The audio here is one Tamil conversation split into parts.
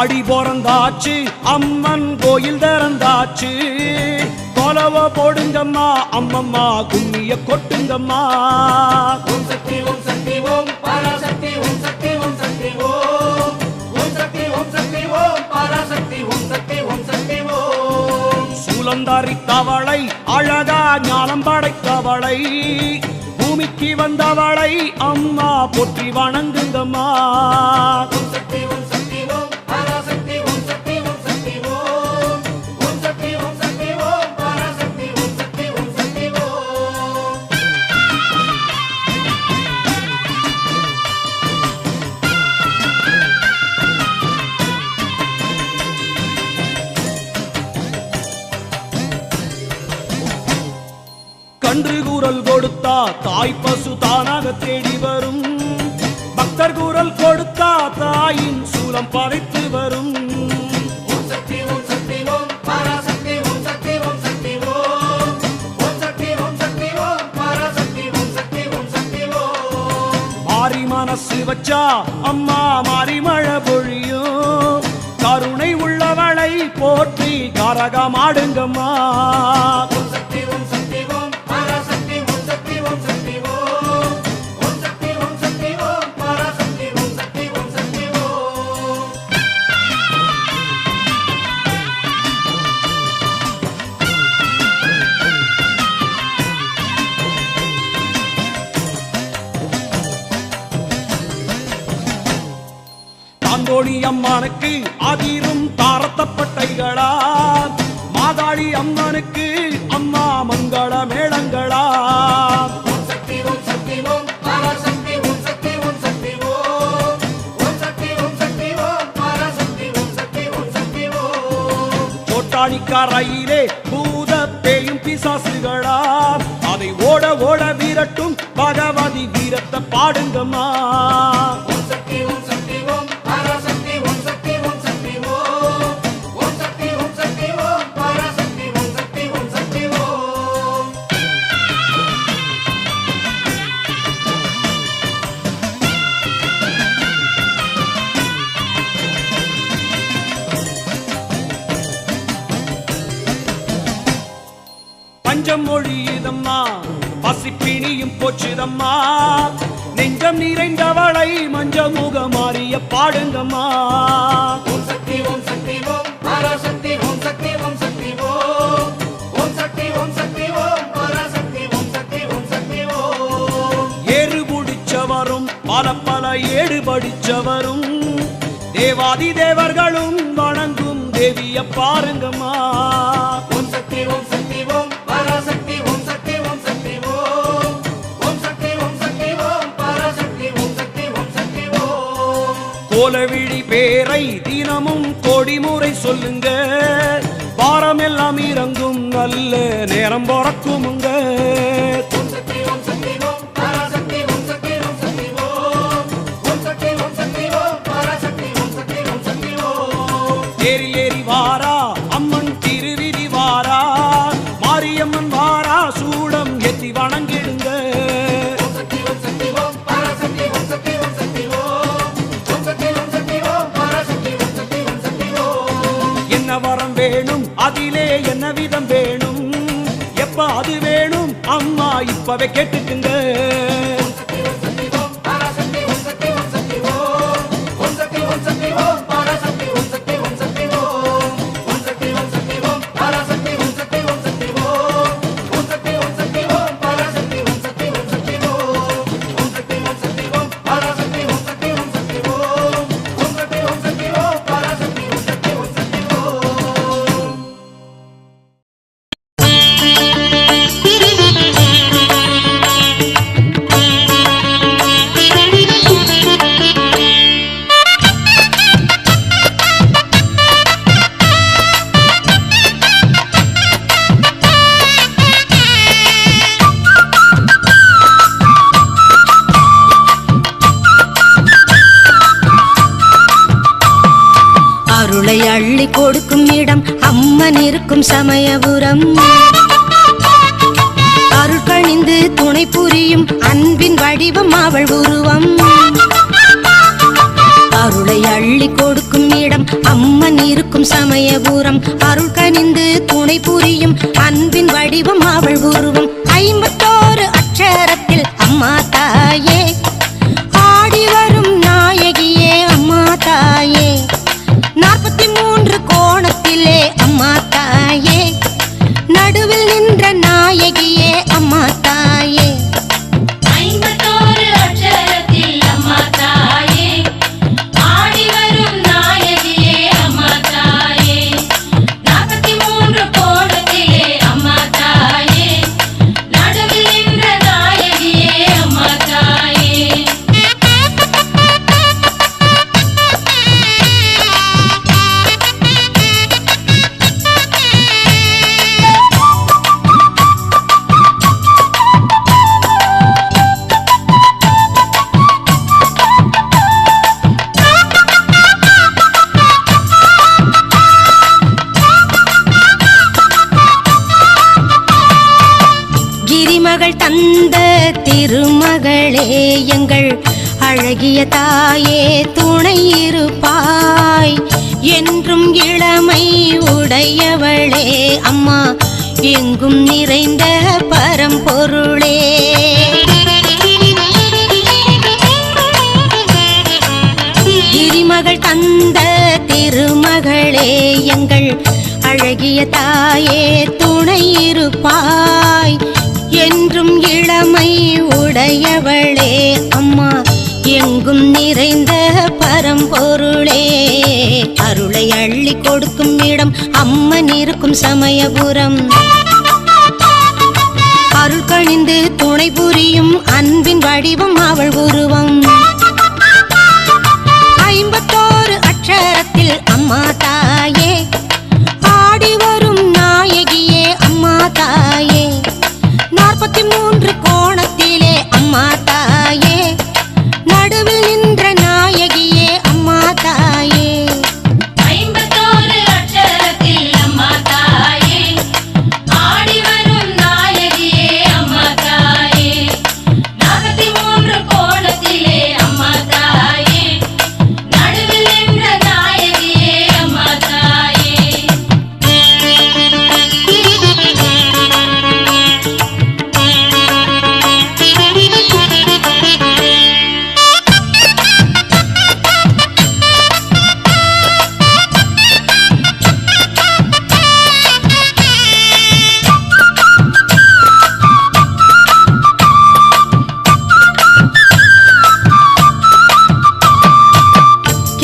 ஆடி பிறந்தாச்சு அம்மன் கோயில் திறந்தாச்சு கொலவ போடுங்கம்மா அம்மம்மா கும்மிய கொட்டுங்கம்மா ஓம் சக்தி ஓம் சக்தி ஓம் பராசக்தி ஓம் சக்தி ஓம் சக்தி ஓம் ஓம் சக்தி ஓம் சக்தி ஓம் பராசக்தி ஓம் சக்தி ஓம் சக்தி ஓம் சூலந்தாரி தவளை அழகா ஞானம் படைத்தவளை பூமிக்கு வந்தவளை அம்மா போற்றி வணங்குங்கம்மா ஓம் சக்தி ஓம் சக்தி ஓம் பராசக்தி ஓம் சக்தி ஓம் சக்தி ஓம் ஓம் சக்தி ஓம் சக்தி ஓம் பராசக்தி ஓம் சக்தி ஓம் சக்தி ஓம் கன்று கூறல் கொடுத்தா தாய் பசு தானாக தேடி வரும் பக்தர் கூறல் கொடுத்தா தாயின் சூலம் படைத்து வரும் ஓம் சக்தி ஓம் சக்தி ஓம் பராசக்தி ஓம் சக்தி ஓம் சக்தி ஓம் ஓம் சக்தி ஓம் சக்தி ஓம் பராசக்தி ஓம் சக்தி ஓம் சக்தி ஓம் மாறி மனசு வச்சா அம்மா மாறி மழை பொழியும் கருணை உள்ளவளை போற்றி கரகமாடுங்கம்மா ஓம் சக்தி ஓம் சக்தி ஓம் பராசக்தி ஓம் சக்தி ஓம் சக்தி ஓம் ஓம் சக்தி ஓம் சக்தி ஓம் பராசக்தி ஓம் சக்தி ஓம் சக்தி ஓம் தாந்தோணி அம்மனுக்கு அதிரும் தாரத்தப்பட்டைகளா மாதாளி அம்மனுக்கு அம்மா மங்கள மேளங்களா ஓம் சக்தி ஓம் சக்தி ஓம் பராசக்தி ஓம் சக்தி ஓம் சக்தி ஓம் ஓம் சக்தி ஓம் சக்தி ஓம் பராசக்தி ஓம் சக்தி ஓம் சக்தி ஓம் கோட்டாணிக்கரையிலே பூத பேயும் பிசாசுகளா அதை ஓட ஓட வீரட்டும் பகவதி வீரத்தை பாடுங்கம்மா ஓம் சக்தி ஓம் சக்தி ஓம் பராசக்தி ஓம் சக்தி ஓம் சக்தி ஓம் ஓம் சக்தி ஓம் சக்தி ஓம் பராசக்தி ஓம் சக்தி ஓம் சக்தி ஓம் பஞ்சம் மொழியுதம்மா பசிப்பிணியும் போச்சுதம்மா நெஞ்சம் நிறைந்தவளை மஞ்ச முகமாறிய பாடுங்கம்மா ஓம் சக்தி ஓம் சக்தி ஓம் பராசக்தி ஓம் சக்தி ஓம் சக்தி ஓம் ஓம் சக்தி ஓம் சக்தி ஓம் பராசக்தி ஓம் சக்தி ஓம் சக்தி ஓம் ஏறு பிடிச்சவரும் பல பல ஏடு படிச்சவரும் தேவாதி தேவர்களும் வணங்கும் தேவிய பாருங்கம்மா ஓம் சக்தி ஓம் சக்தி ஓம் பராசக்தி ஓம் சக்தி ஓம் சக்தி ஓம் ஓம் சக்தி ஓம் சக்தி ஓம் பராசக்தி ஓம் சக்தி ஓம் சக்தி ஓம் கோலவிழி பேரை தினமும் கோடிமுறை சொல்லுங்க வாரமெல்லாம் இறங்கும் நல்ல நேரம் பிறக்குமுங்க ஓம் சக்தி ஓம் சக்தி ஓம் பராசக்தி ஓம் சக்தி ஓம் சக்தி ஓம் ஓம் சக்தி ஓம் சக்தி ஓம் பராசக்தி ஓம் சக்தி ஓம் சக்தி ஓம் ஏறி ஏறி வாரா அம்மன் திருவிதி வாரா மாரியம்மன் வாரா சூடம் எத்தி வணங்கிடுங்க ஓம் சக்தி ஓம் சக்தி ஓம் பராசக்தி ஓம் சக்தி ஓம் சக்தி ஓம் ஓம் சக்தி ஓம் சக்தி ஓம் பராசக்தி ஓம் சக்தி ஓம் சக்தி ஓம் என்ன வரம் வேணும் அதிலே என்ன விதம் வேணும் எப்ப அது வேணும் அம்மா இப்பவே கேட்டுக்குங்க ஓம் சக்தி ஓம் சக்தி ஓம் பராசக்தி ஓம் சக்தி ஓம் சக்தி ஓம் ஓம் சக்தி ஓம் சக்தி ஓம் பராசக்தி ஓம் சக்தி ஓம் சக்தி ஓம் ஓம் சக்தி ஓம் சக்தி ஓம் பராசக்தி ஓம் சக்தி ஓம் சக்தி ஓம் ஓம் சக்தி ஓம் சக்தி ஓம் பராசக்தி ஓம் சக்தி ஓம் சக்தி ஓம் ஓம் சக்தி ஓம் சக்தி ஓம் பராசக்தி ஓம் சக்தி ஓம் சக்தி ஓம் ஓம் சக்தி ஓம் சக்தி ஓம் பராசக்தி ஓம் சக்தி ஓம் சக்தி ஓம் அருளை அள்ளி கொடுக்கும் இடம் அம்மன் இருக்கும் சமயபுரம். அருள்கணிந்து துணை புரியும் அன்பின் வடிவம் அவள் உருவம். அருளை அள்ளி கொடுக்கும் இடம் அம்மன் இருக்கும் சமயபுரம் அருள் கனிந்து துணை புரியும் அன்பின் வடிவம் அவள் உருவம் 51 அட்சரத்தில் அம்மா தாயே ஆடி வரும் நாயகியே அம்மா தாயே 43 கோணத்திலே அம்மா தாயே நடுவில் நின்ற நாயகியே அம்மா தாயே 51 அட்சரத்தில் அம்மா தாயே ஆடி வரும் நாயகியே அம்மா தாயே 43 கோணத்திலே அம்மா தாயே நடுவில் நின்ற நாயகியே அம்மா தாயே கிரிமகள் தந்த திருமகளே எங்கள் அழகிய தாயே துணை இருப்பாய் என்றும் இளமை உடையவளே அம்மா எங்கும் நிறைந்த பரம்பொருளே கிரிமகள் தந்த திருமகளே எங்கள் அழகிய தாயே துணை இருப்பாய் என்றும் இளமை உடையவளே அம்மா எங்கும் நிறைந்த பரம்பொருளே அருளை அள்ளி கொடுக்கும் இடம் அம்மன் இருக்கும் சமயபுரம் அருள் கனிந்து துணை புரியும் அன்பின் வடிவம் அவள் உருவம் 51 அட்சரத்தில் அம்மா தாயே ஆடி வரும் நாயகியே அம்மா தாயே 43 கோணத்திலே அம்மா தாயே நடுவில் நின்ற நாயகியே அம்மா தாயே 51 அட்சரத்தில் அம்மா தாயே ஆடி வரும் நாயகியே அம்மா தாயே 43 கோணத்திலே அம்மா தாயே நடுவில் நின்ற நாயகியே அம்மா தாயே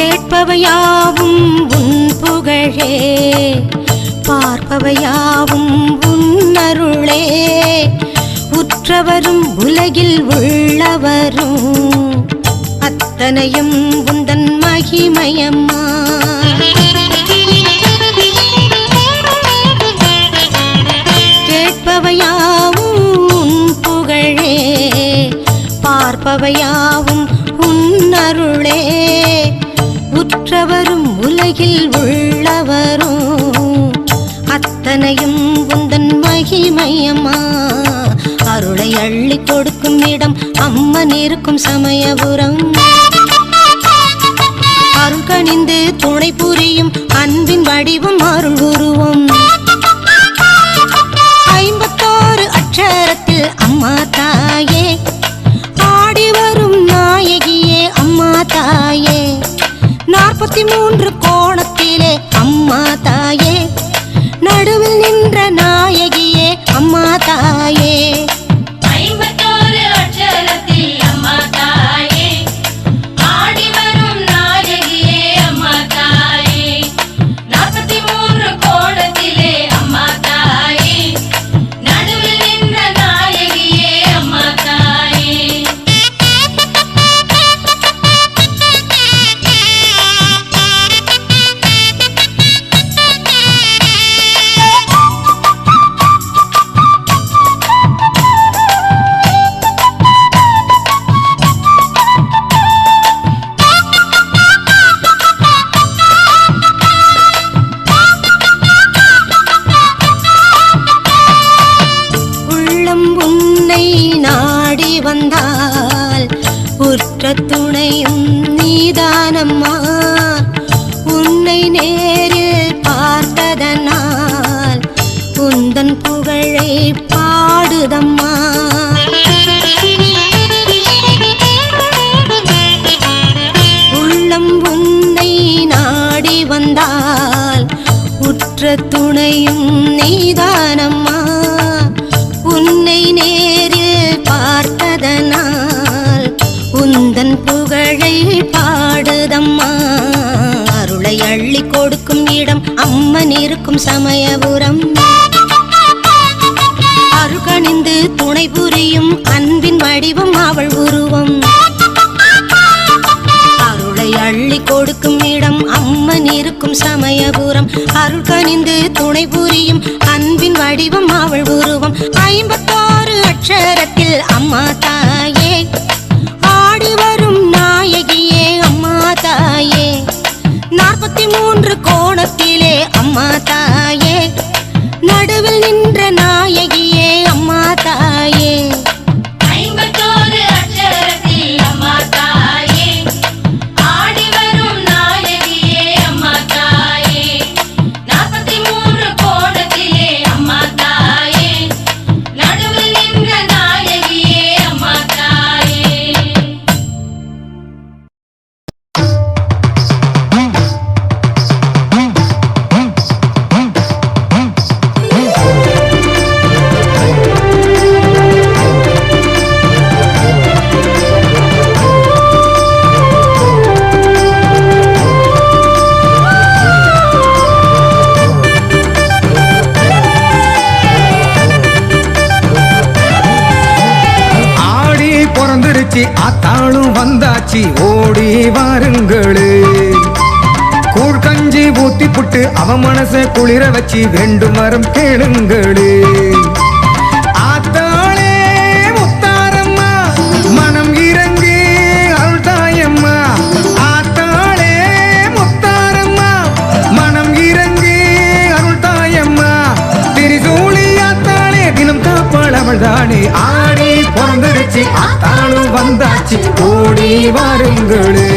கேட்பவையாவும் உன் புகழே பார்ப்பவையாவும் உன் அருளே உற்றவரும் உலகில் உள்ளவரும் அத்தனையும் உந்தன் மகிமையம்மா கேட்பவையாவும் உன் புகழே பார்ப்பவையாவும் உன் அருளே உற்றவரும் உலகில் உள்ளவரும் அத்தனையும் உந்தன் மகிமையம்மா அருளை அள்ளி கொடுக்கும் இடம் அம்மன் இருக்கும் சமயபுரம் அருள் கனிந்து துணை புரியும் அன்பின் வடிவம் அருள் உருவம் 51 அட்சரத்தில் அம்மா தாயே ஆடி வரும் நாயகியே அம்மா தாயே 43 கோணத்திலே அம்மா தாயே நடுவில் நின்ற நாயகியே அம்மா தாயே 51 அட்சரத்தில் அம்மா தாயே ஆடி வரும் நாயகியே அம்மா தாயே 43 கோணத்திலே அம்மா தாயே நடுவில் நின்ற நாயகியே அம்மா தாயே வந்தால் உற்ற துணையும் நீதானம்மா உற்ற துணையும் நீதானம்மா. உன்னை நேரில் பார்த்ததனால் உந்தன் புகழை பாடுதம்மா. அருளை அள்ளி கொடுக்கும் இடம் அம்மன் இருக்கும் சமயபுரம். அருகணிந்து துணை புரியும் அன்பின் வடிவம் அவள் உருவம். அருளை அள்ளி கொடுக்கும் இடம் அம்மன் இருக்கும் சமயபுரம். அருள் கனிந்து துணை புரியும் அன்பின் வடிவம் அவள் உருவம். 56 அட்சரத்தில் அம்மா தாயே, ஆடி வரும் நாயகியே அம்மா தாயே. 43 கோணத்திலே அம்மா தாயே, நடுவில் நின்ற நாயகியே அம்மா தாயே. 51 அட்சரத்தில் அம்மா தாயே, ஆடி வரும் நாயகியே அம்மா தாயே. 43 கோணத்திலே அம்மா தாயே, நடுவில் நின்ற நாயகியே அம்மா தாயே. ஆத்தாளும் வந்தாச்சு ஓடி வாருங்களே. கூழ்கஞ்சி ஊத்தி புட்டு அவ மனச குளிர வச்சு வேண்டும் வரம் கேளுங்களே. ஆத்தாளே முத்தாரம்மா மனம் இறங்கி அருள்தாயம்மா. ஆத்தாளே முத்தாரம்மா மனம் இறங்கி அருள்தாயம்மா. திரிசூலி ஆத்தாளே தினம் காப்பாள் அவள்தானே. ஆடி பிறந்துடுச்சு ஆத்தாளும் வந்தாச்சு ஓடி வாருங்களே.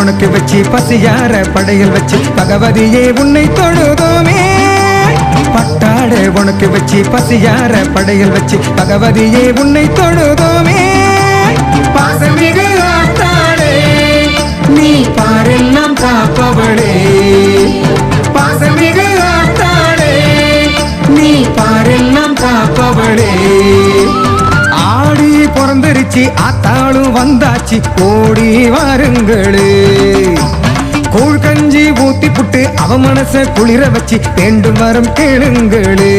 உனக்கு வச்சு பசியார படையல் வச்சு பகவதியே உன்னை தொழுதோமே. பட்டாட உனக்கு வச்சு பசியார படையல் வச்சு பகவதியே உன்னை தொழுதோமே. பாசமிகு ஆத்தாளே நீ பாரெல்லாம் காப்பவளே. பாசமிகு ஆத்தாளே நீ பாரெல்லாம் காப்பவளே. ஆடி பிறந்துருச்சு ஆத்தாளும் வந்தாச்சு ஓடி வாருங்களே. கூழ்கஞ்சி ஊத்தி புட்டு அவ மனச குளிர வச்சு வேண்டும் வரம் கேளுங்களே.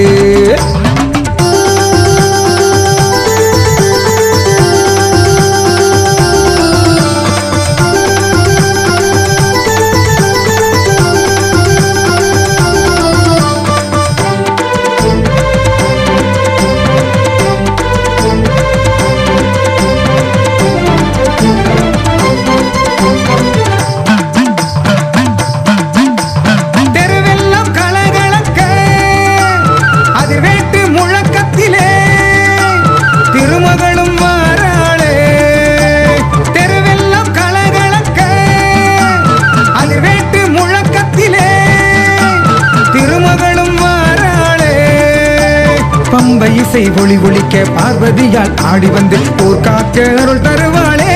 பம்பை இசை ஒளி ஒளிக்க பார்வதியால் ஆடி வந்து போர் காக்க அருள் தருவாளே.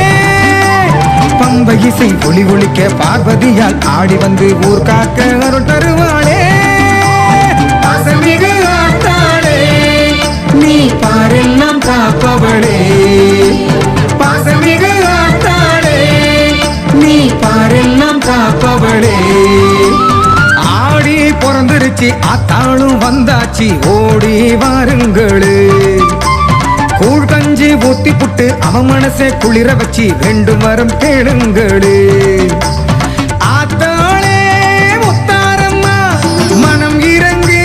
பம்பை இசை ஒளி ஒளிக்க பார்வதியால் ஆடி வந்து ஊர் காக்க அருள் தருவாளே. பாசமிகு ஆத்தாளே நீ பாரெல்லாம் காப்பவளே. பாசமிகு ஆத்தாளே நீ பாரெல்லாம் காப்பவளே. ஆடி பிறந்துருச்சு ஆத்தாளும் வந்தாச்சு ஓடி வாருங்களே. கூழ்கஞ்சி ஊத்தி புட்டு அவ மனச குளிர வச்சு வேண்டும் வரம் கேளுங்களே. ஆத்தாளே முத்தாரம்மா மனம் இறங்கி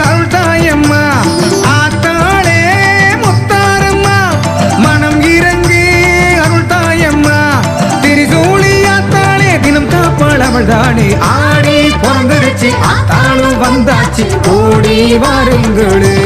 அருள்தாயம்மா. ஆத்தாளே முத்தாரம்மா வாருங்களே